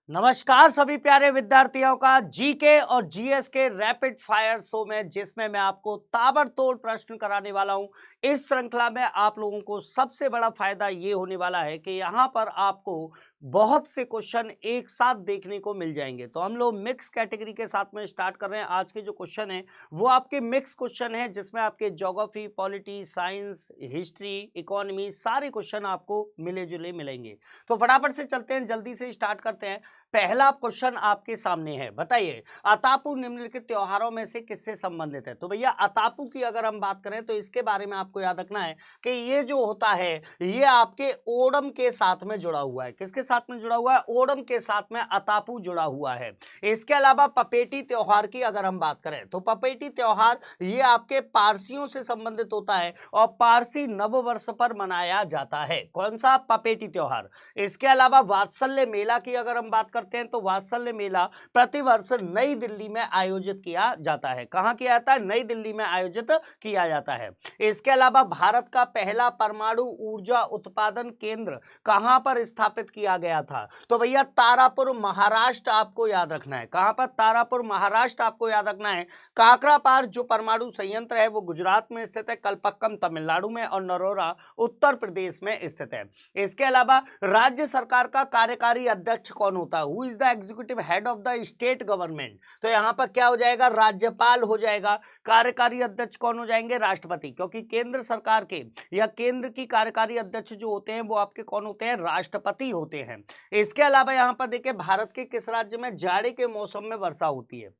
नमस्कार सभी प्यारे विद्यार्थियों का जीके और जीएस के रैपिड फायर शो में जिसमें मैं आपको ताबड़तोड़ प्रश्न कराने वाला हूं। इस श्रृंखला में आप लोगों को सबसे बड़ा फायदा ये होने वाला है कि यहां पर आपको बहुत से क्वेश्चन एक साथ देखने को मिल जाएंगे। तो हम लोग मिक्स कैटेगरी के साथ में स्टार्ट कर रहे हैं। आज के जो क्वेश्चन है वो आपके मिक्स क्वेश्चन है, जिसमें आपके geography, polity, science, history, economy सारे क्वेश्चन आपको मिले जुले मिलेंगे। तो फटाफट से चलते हैं, जल्दी से स्टार्ट करते हैं। पहला क्वेश्चन आपके सामने है, बताइए अतापू निम्नलिखित त्योहारों में से किससे संबंधित है। तो भैया अतापू की अगर हम बात करें तो इसके बारे में आपको याद रखना है कि ये जो होता है ये आपके ओणम के साथ में जुड़ा हुआ है। किसके साथ में जुड़ा हुआ है? ओणम के साथ में अतापू जुड़ा हुआ है। इसके अलावा पपेटी त्योहार की अगर हम बात करें तो पपेटी त्योहार ये आपके पारसियों से संबंधित होता है और पारसी नववर्ष पर मनाया जाता है। कौन सा? पपेटी त्योहार। इसके अलावा वात्सल्य मेला की अगर हम बात करते हैं तो वात्सल्य मेला प्रतिवर्ष नई दिल्ली में आयोजित किया जाता है। कहां किया जाता है? नई दिल्ली में आयोजित किया जाता है। इसके अलावा भारत का पहला परमाणु ऊर्जा उत्पादन केंद्र कहां पर स्थापित किया गया था? तो भैया तारापुर महाराष्ट्र आपको याद रखना है। कहां पर? तारापुर महाराष्ट्र आपको याद रखना है। काकरापार जो परमाणु संयंत्र है वो गुजरात में स्थित है, कलपक्कम तमिलनाडु में और नरोरा उत्तर प्रदेश में स्थित है। इसके अलावा राज्य सरकार का कार्यकारी अध्यक्ष कौन होता है? Who is the executive head of the state government? तो यहां पर क्या हो जाएगा? राज्यपाल हो जाएगा। कार्यकारी अध्यक्ष कौन हो जाएंगे? राष्ट्रपति, क्योंकि केंद्र सरकार के या केंद्र की कार्यकारी अध्यक्ष जो होते हैं वो आपके कौन होते हैं? राष्ट्रपति होते हैं। इसके अलावा यहां पर देखिए भारत के किस राज्य में जाड़े के मौसम में वर्षा होती है?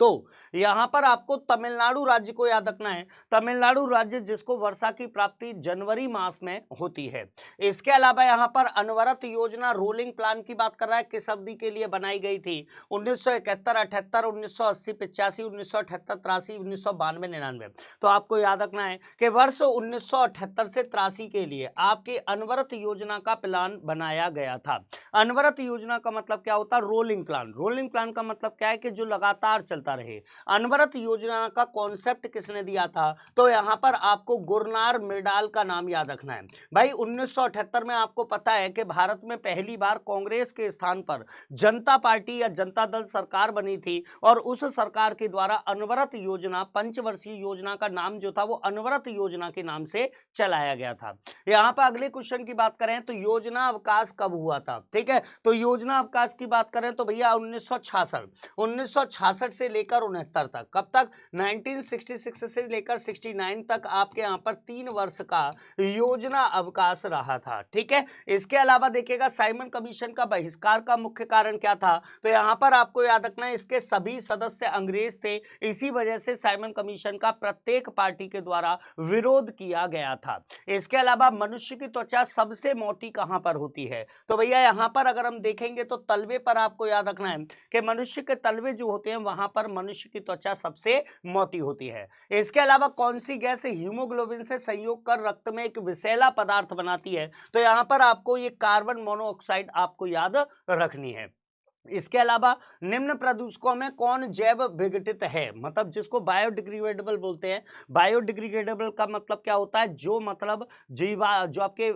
तो यहां पर आपको तमिलनाडु राज्य को याद रखना है। तमिलनाडु राज्य जिसको वर्षा की प्राप्ति जनवरी मास में होती है। इसके अलावा यहां पर अनवरत योजना रोलिंग प्लान की बात कर रहा है, किस अवधि के लिए बनाई गई थी? 1971, 78, 1980, 85, 1978, 83, 1992, 99। तो आपको याद रखना है कि वर्ष 1978 से 83 के लिए आपकी अनवरत योजना का प्लान बनाया गया था। अनवरत योजना का मतलब क्या होता है? Rolling plan. रोलिंग प्लान का मतलब क्या है कि जो लगातार चलता रहे। अनवरत योजना का कॉन्सेप्ट किसने दिया था? तो यहां पर आपको गुरनार मिर्डाल का नाम याद रखना है। भाई 1978 में आपको पता है कि भारत में पहली बार कांग्रेस के स्थान पर जनता पार्टी या जनता दल सरकार बनी थी और उस सरकार के द्वारा अनवरत योजना, पंचवर्षीय योजना का नाम जो था वो अनवरत योजना के नाम से चलाया गया था। यहां पर अगले क्वेश्चन की बात करें तो योजना अवकाश कब हुआ था? ठीक है, तो योजना अवकाश की बात करें तो भैया 1966 से लेकर 69 तक। कब तक? 1966 से लेकर 69 तक आपके यहां पर 3 वर्ष का योजना अवकाश रहा था। ठीक है, इसके अलावा देखिएगा साइमन कमीशन का बहिष्कार का मुख्य कारण क्या था? तो यहां पर आपको याद रखना है इसके सभी सदस्य अंग्रेज थे। इसी वजह से साइमन कमीशन का प्रत्येक पार्टी के द्वारा विरोध किया गया था। इसके अलावा मनुष्य की त्वचा सबसे मोटी कहां पर होती है? तो भैया यहां पर अगर हम देखेंगे तो तलवे पर आपको याद रखना है कि मनुष्य के तलवे जो होते हैं वहां पर मनुष्य की त्वचा सबसे मोटी होती है। इसके अलावा कौन सी गैस हीमोग्लोबिन से संयोग कर रक्त में एक विषैला पदार्थ बनाती है? तो यहां पर आपको ये कार्बन मोनोऑक्साइड आपको याद रखनी है। इसके अलावा निम्न प्रदूषकों में कौन जैव विघटित है? मतलब जिसको बायोडिग्रेडेबल बोलते हैं। बायोडिग्रेडेबल का मतलब क्या होता है? जो मतलब जो आपके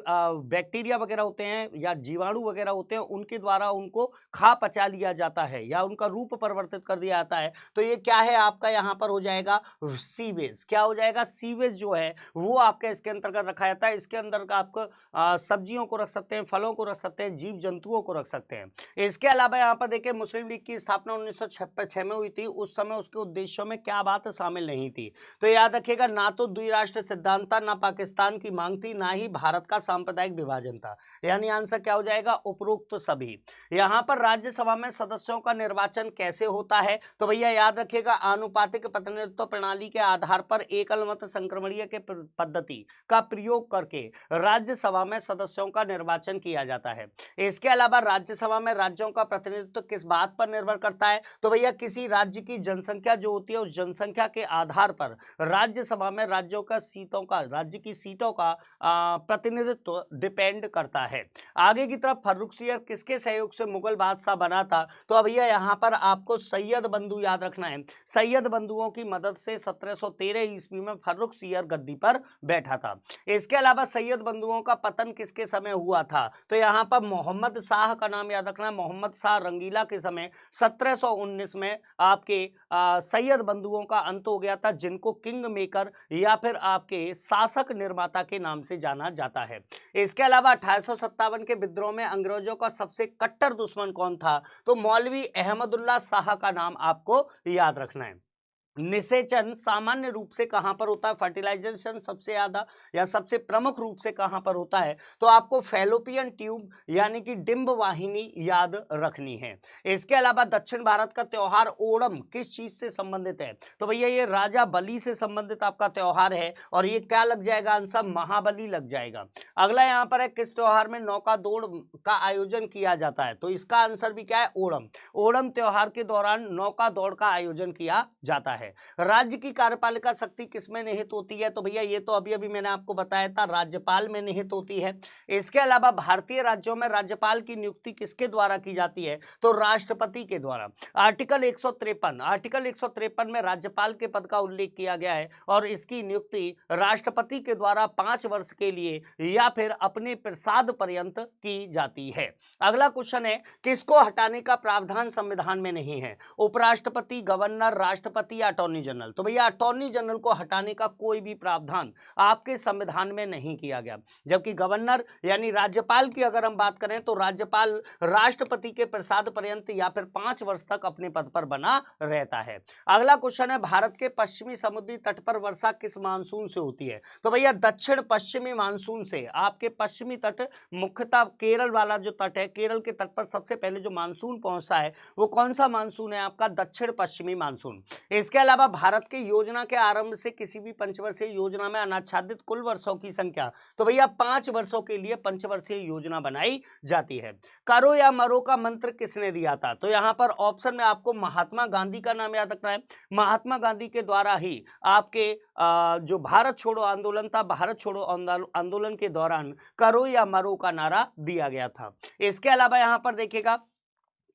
बैक्टीरिया वगैरह होते हैं या जीवाणु वगैरह होते हैं उनके द्वारा उनको खा पचा लिया जाता है या उनका रूप परिवर्तित कर दिया जाता है। तो ये क्या है आपका? यहाँ पर हो जाएगा सीवेज। क्या हो जाएगा? सीवेज जो है वो आपका इसके अंतर्गत रखा जाता है। इसके अंदर का आपको सब्जियों को रख सकते हैं, फलों को रख सकते हैं, जीव जंतुओं को रख सकते हैं। इसके अलावा यहाँ पर देखिए मुस्लिम लीग की स्थापना 1906 में हुई थी। उस समय उसके उद्देश्यों में क्या बात शामिल नहीं थी? तो याद रखिएगा ना तो द्विराष्ट्र सिद्धांत था, ना पाकिस्तान की मांग थी, ना ही भारत का सांप्रदायिक विभाजन था। यानी आंसर क्या हो जाएगा? उपरोक्त सभी। यहाँ पर राज्यसभा में सदस्यों का निर्वाचन कैसे होता है? तो भैया याद रखिएगा आनुपातिक प्रतिनिधित्व प्रणाली के आधार पर एकल मत संक्रमणीय के पद्धति का प्रयोग करके राज्यसभा में सदस्यों का निर्वाचन किया जाता है। इसके अलावा राज्यसभा में राज्यों का प्रतिनिधित्व प्रतिनिधित्व किस बात पर निर्भर करता है? तो भैया किसी राज्य की जनसंख्या जो होती है उस जनसंख्या के आधार पर राज्यसभा में राज्य की सीटों का प्रतिनिधित्व डिपेंड करता है। आगे की तरफ फर्रुखसियर किसके सहयोग से मुगल बादशाह बना था? तो भैया यहाँ पर आपको सैयद बंधु याद रखना है। सैयद बंधुओं की मदद से 1713 ईस्वी में फर्रुखसियर गद्दी पर बैठा था। इसके अलावा सैयद बंधुओं का पतन किसके समय हुआ था? तो यहाँ पर मोहम्मद शाह का नाम याद रखना है। मोहम्मद शाह रंगीला के समय 1719 में आपके सैयद बंधुओं का अंत हो गया था, जिनको किंग मेकर या फिर आपके शासक निर्माता के नाम से जाना जाता है। इसके अलावा 1857 के विद्रोह में अंग्रेजों का सबसे कट्टर दुश्मन कौन था? तो मौलवी अहमदुल्ला शाह का नाम आपको याद रखना है। निषेचन सामान्य रूप से कहां पर होता है? फर्टिलाइजेशन सबसे ज्यादा या सबसे प्रमुख रूप से कहां पर होता है? तो आपको फैलोपियन ट्यूब यानी कि डिंब वाहिनी याद रखनी है। इसके अलावा दक्षिण भारत का त्योहार ओणम किस चीज से संबंधित है? तो भैया ये राजा बलि से संबंधित आपका त्योहार है और ये क्या लग जाएगा आंसर? महाबली लग जाएगा। अगला यहाँ पर है किस त्योहार में नौका दौड़ का आयोजन किया जाता है? तो इसका आंसर भी क्या है? ओणम। ओणम त्योहार के दौरान नौका दौड़ का आयोजन किया जाता है। राज्य की कार्यपालिका शक्ति किसमें निहित होती है? तो भैया ये तो अभी अभी मैंने आपको बताया था, राज्यपाल में निहित होती है। इसके अलावा भारतीय राज्यों में राज्यपाल की नियुक्ति किसके द्वारा की जाती है? तो राष्ट्रपति के द्वारा। आर्टिकल 153 में राज्यपाल के पद का उल्लेख किया गया है और इसकी नियुक्ति राष्ट्रपति के द्वारा 5 वर्ष के लिए या फिर अपने प्रसाद पर्यंत की जाती है। अगला क्वेश्चन है किसको हटाने का प्रावधान संविधान में नहीं है? उपराष्ट्रपति, गवर्नर, राष्ट्रपति या अटॉर्नी जनरल? तो भैया अटॉर्नी जनरल को हटाने का कोई भी प्रावधान आपके संविधान में नहीं किया गया। जबकि गवर्नर यानी राज्यपाल की अगर हम बात करें तो राज्यपाल राष्ट्रपति के प्रसाद पर्यंत या फिर 5 वर्ष तक अपने पद पर बना रहता है। अगला क्वेश्चन है भारत के पश्चिमी समुद्री तट पर वर्षा किस मानसून से होती है? तो भैया दक्षिण पश्चिमी मानसून से। आपके पश्चिमी तट मुख्यतः केरल वाला जो तट है, केरल के तट पर सबसे पहले जो मानसून पहुंचता है वो कौन सा मानसून है? आपका दक्षिण पश्चिमी मानसून। इसके अलावा भारत की योजना के आरंभ से किसी भी पंचवर्षीय योजना में अनाच्छादित कुल वर्षों की संख्या? तो भैया 5 वर्षों के लिए पंचवर्षीय योजना बनाई जाती है। करो या मरो का मंत्र किसने दिया था? तो यहाँ पर ऑप्शन में आपको महात्मा गांधी का नाम याद रखना है। महात्मा गांधी के द्वारा ही आपके जो भारत छोड़ो आंदोलन था, भारत छोड़ो आंदोलन के दौरान करो या मरो का नारा दिया गया था। इसके अलावा यहाँ पर देखिएगा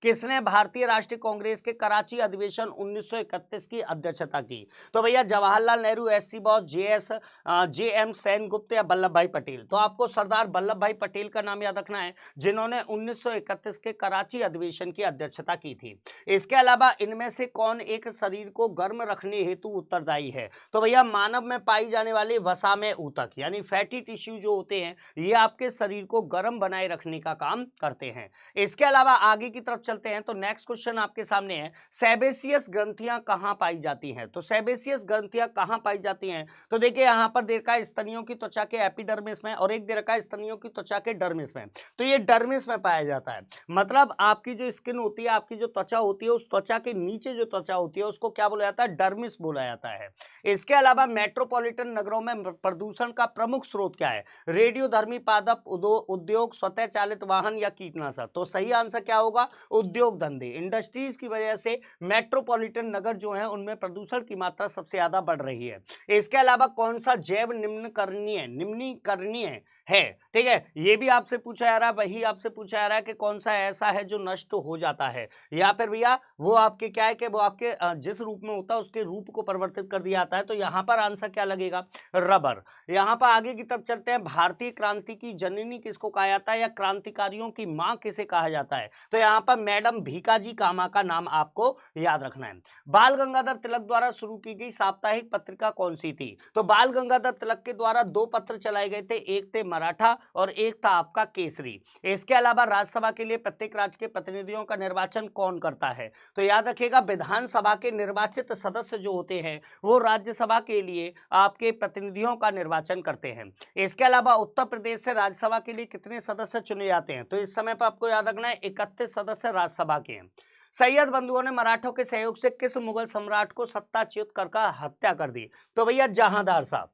किसने भारतीय राष्ट्रीय कांग्रेस के कराची अधिवेशन 1931 की अध्यक्षता की? तो भैया जवाहरलाल नेहरू, एससी बोस, जेएम सेनगुप्त या वल्लभ भाई पटेल? तो आपको सरदार वल्लभ भाई पटेल का नाम याद रखना है, जिन्होंने 1931 के कराची अधिवेशन की अध्यक्षता की थी। इसके अलावा इनमें से कौन एक शरीर को गर्म रखने हेतु उत्तरदायी है? तो भैया मानव में पाई जाने वाली वसा में ऊतक यानी फैटी टिश्यू जो होते हैं ये आपके शरीर को गर्म बनाए रखने का काम करते हैं। इसके अलावा आगे की तरफ चलते हैं तो नेक्स्ट क्वेश्चन आपके सामने है सेबेसियस ग्रंथियां कहां पाई जाती हैं? तो सेबेसियस ग्रंथियां कहां पाई जाती हैं? तो देखिए यहां पर दे रखा है स्तनियों की त्वचा के एपिडर्मिस में और एक दे रखा है स्तनियों की त्वचा के डर्मिस में। तो ये डर्मिस में पाया जाता है। मतलब आपकी जो स्किन होती है, आपकी जो त्वचा होती है, उस त्वचा के नीचे जो त्वचा होती है उसको क्या बोला जाता है? डर्मिस बोला जाता है। इसके अलावा मेट्रोपॉलिटन नगरों में प्रदूषण का प्रमुख स्रोत क्या है? रेडियोधर्मी पादप, उद्योग, स्वतः चालित वाहन या कीटनाशक? तो सही आंसर क्या होगा? उद्योग धंधे, इंडस्ट्रीज की वजह से मेट्रोपॉलिटन नगर जो है उनमें प्रदूषण की मात्रा सबसे ज्यादा बढ़ रही है। इसके अलावा कौन सा जैव निम्नीकरणीय है? ठीक है, ये भी आपसे पूछा जा रहा है, वही आपसे पूछा जा रहा है कि कौन सा ऐसा है जो नष्ट हो जाता है, या फिर भैया वो आपके क्या है कि वो आपके जिस रूप में होता है उसके रूप को परिवर्तित कर दिया जाता है। तो यहाँ पर आंसर क्या लगेगा? रबर। यहाँ पर आगे की तरफ चलते हैं, भारतीय क्रांति की जननी किसको कहा जाता है या क्रांतिकारियों की मां किसे कहा जाता है? तो यहाँ पर मैडम भीकाजी कामा का नाम आपको याद रखना है। बाल गंगाधर तिलक द्वारा शुरू की गई साप्ताहिक पत्रिका कौन सी थी? तो बाल गंगाधर तिलक के द्वारा 2 पत्र चलाए गए थे, एक थे मराठा और एक था आपका केसरी। इसके अलावा राज्यसभा के लिए प्रत्येक राज्य के प्रतिनिधियों का निर्वाचन कौन करता है? तो याद रखिएगा विधानसभा के निर्वाचित सदस्य जो होते हैं वो राज्यसभा के लिए आपके प्रतिनिधियों का निर्वाचन करते हैं। इसके अलावा उत्तर प्रदेश से राज्यसभा के लिए कितने सदस्य चुने जाते हैं? तो इस समय पर आपको याद रखना है 31 सदस्य राज्यसभा के हैं। सैयद बंधुओं ने मराठों के सहयोग से किस मुगल सम्राट को सत्ताच्युत कर हत्या कर दी? तो भैया जहांदार साहब।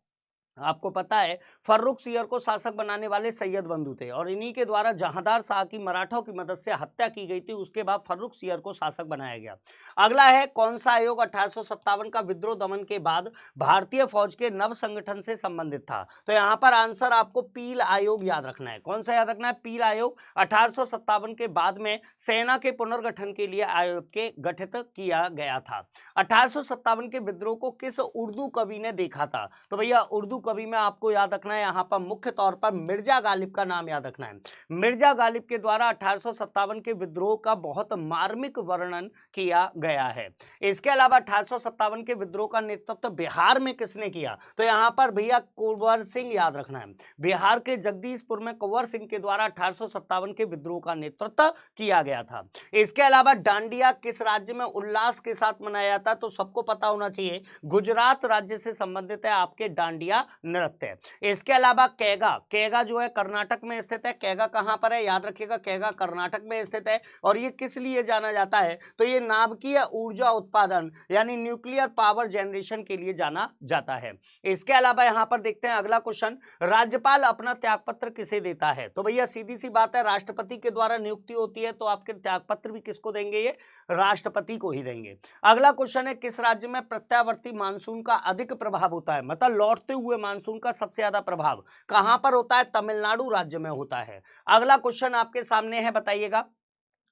आपको पता है फर्रुखसियर को शासक बनाने वाले सैयद बंधु थे और इन्हीं के द्वारा जहांदार शाह की मराठों की मदद से हत्या की गई थी। उसके बाद फर्रुखसियर को शासक बनाया गया। अगला है कौन सा आयोग 1857 का विद्रोह दमन के बाद भारतीय फौज के नव संगठन से संबंधित था? तो यहाँ पर आंसर आपको पील आयोग याद रखना है। कौन सा याद रखना है? पील आयोग 1857 के बाद में सेना के पुनर्गठन के लिए आयोग के गठित किया गया था। 1857 के विद्रोह को किस उर्दू कवि ने देखा था? तो भैया उर्दू कवि में आपको याद रखना है यहाँ पर मुख्य तौर पर मिर्जा गालिब का नाम याद रखना है। मिर्जा गालिब के द्वारा 1857 के विद्रोह का बहुत मार्मिक वर्णन किया गया है। इसके अलावा 1857 के विद्रोह का नेतृत्व बिहार में किसने किया? तो यहाँ पर भैया कुंवर सिंह याद रखना है। बिहार के जगदीशपुर में कुंवर सिंह के द्वारा 1857 के विद्रोह का नेतृत्व किया गया था। इसके अलावा डांडिया किस राज्य में उल्लास के साथ मनाया जाता है? तो सबको पता होना चाहिए गुजरात राज्य से संबंधित है आपके डांडिया नृत्य। इसके अलावा कैगा, कैगा जो है कर्नाटक में स्थित है। कैगा कहां पर है? याद रखिएगा, कैगा कर्नाटक में स्थित है। और ये किस लिए जाना जाता है? तो ये नाभिकीय ऊर्जा उत्पादन यानी न्यूक्लियर पावर जनरेशन के लिए जाना जाता है। इसके अलावा यहां पर देखते हैं अगला क्वेश्चन, राज्यपाल अपना त्यागपत्र किसे देता है? तो भैया सीधी सी बात है, राष्ट्रपति के द्वारा नियुक्ति होती है तो आपके त्यागपत्र भी किसको देंगे? ये राष्ट्रपति को ही देंगे। अगला क्वेश्चन है किस राज्य में प्रत्यावर्ती मानसून का अधिक प्रभाव होता है? मतलब लौटते हुए मानसून का सबसे ज्यादा प्रभाव कहां पर होता है? तमिलनाडु राज्य में होता है। अगला क्वेश्चन आपके सामने है, बताइएगा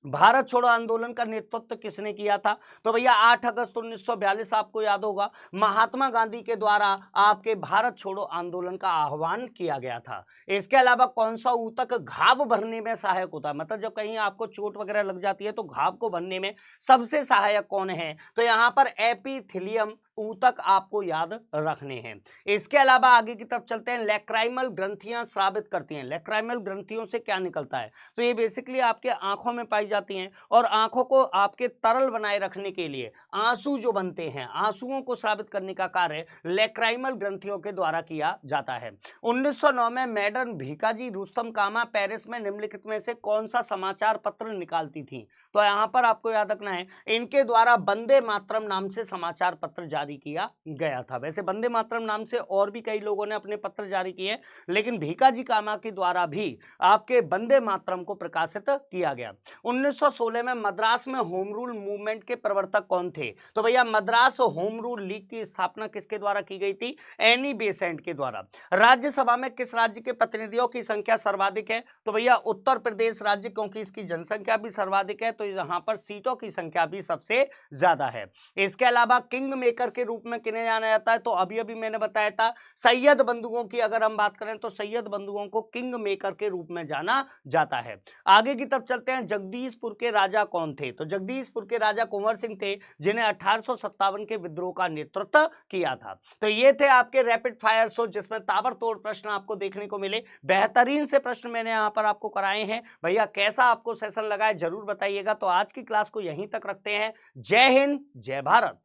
भारत छोड़ो आंदोलन का नेतृत्व किसने किया था? तो भैया 8 अगस्त 1942 आपको याद होगा महात्मा गांधी के द्वारा आपके भारत छोड़ो आंदोलन का आह्वान किया गया था। इसके अलावा कौन सा ऊतक घाव भरने में सहायक होता है? मतलब जब कहीं आपको चोट वगैरह लग जाती है तो घाव को भरने में सबसे सहायक कौन है? तो यहाँ पर एपिथेलियम ऊतक आपको याद रखने हैं। इसके अलावा आगे की तरफ चलते हैं, लैक्राइमल ग्रंथियां स्रावित करती हैं। लैक्राइमल ग्रंथियों से क्या निकलता है? तो ये बेसिकली आपके आंखों में पाई जाती हैं और आंखों को आपके तरल बनाए रखने के लिए आंसू जो बनते हैं, आंसुओं को स्रावित करने का कार्य लैक्राइमल ग्रंथियों के द्वारा किया जाता है। 1909 में मैडम भीकाजी रुस्तम कामा पेरिस में निम्नलिखित में से कौन सा समाचार पत्र निकालती थी? तो यहां पर आपको याद रखना है इनके द्वारा वंदे मातरम नाम से समाचार पत्र जारी किया गया था। वैसे वंदे मातरम नाम से और भी कई लोगों ने अपने पत्र जारी किए, लेकिन भीकाजी कामा के द्वारा भी आपके वंदे मातरम को प्रकाशित किया गया। 1916 में मद्रास में होम रूल मूवमेंट के प्रवर्तक कौन थे? तो भैया मद्रास होम रूल लीग की स्थापना किसके द्वारा की गई थी? एनी बेसेंट के द्वारा। राज्यसभा में किस राज्य के प्रतिनिधियों की संख्या सर्वाधिक है? तो भैया उत्तर प्रदेश राज्य, क्योंकि इसकी जनसंख्या भी सर्वाधिक है तो यहां पर सीटों की संख्या भी सबसे ज्यादा है। इसके अलावा किंग मेकर के रूप में किन्हें जाना जाता है? तो अभी अभी मैंने बताया था सैयद बंधुओं की अगर हम बात करें तो सैयद बंधुओं को किंग मेकर के रूप में जाना जाता है। आगे की तरफ चलते हैं, जगदीशपुर के राजा कौन थे? तो जगदीशपुर के राजा कुंवर सिंह थे जिन्हें 1857 के विद्रोह का नेतृत्व किया था। तो ये थे आपके रैपिड फायर शो जिसमें ताबड़तोड़ प्रश्न आपको देखने को मिले। बेहतरीन से प्रश्न मैंने यहां पर आपको कराए हैं। भैया कैसा आपको सेशन लगा है जरूर बताइएगा। तो आज की क्लास को यहीं तक रखते हैं। जय हिंद, जय भारत।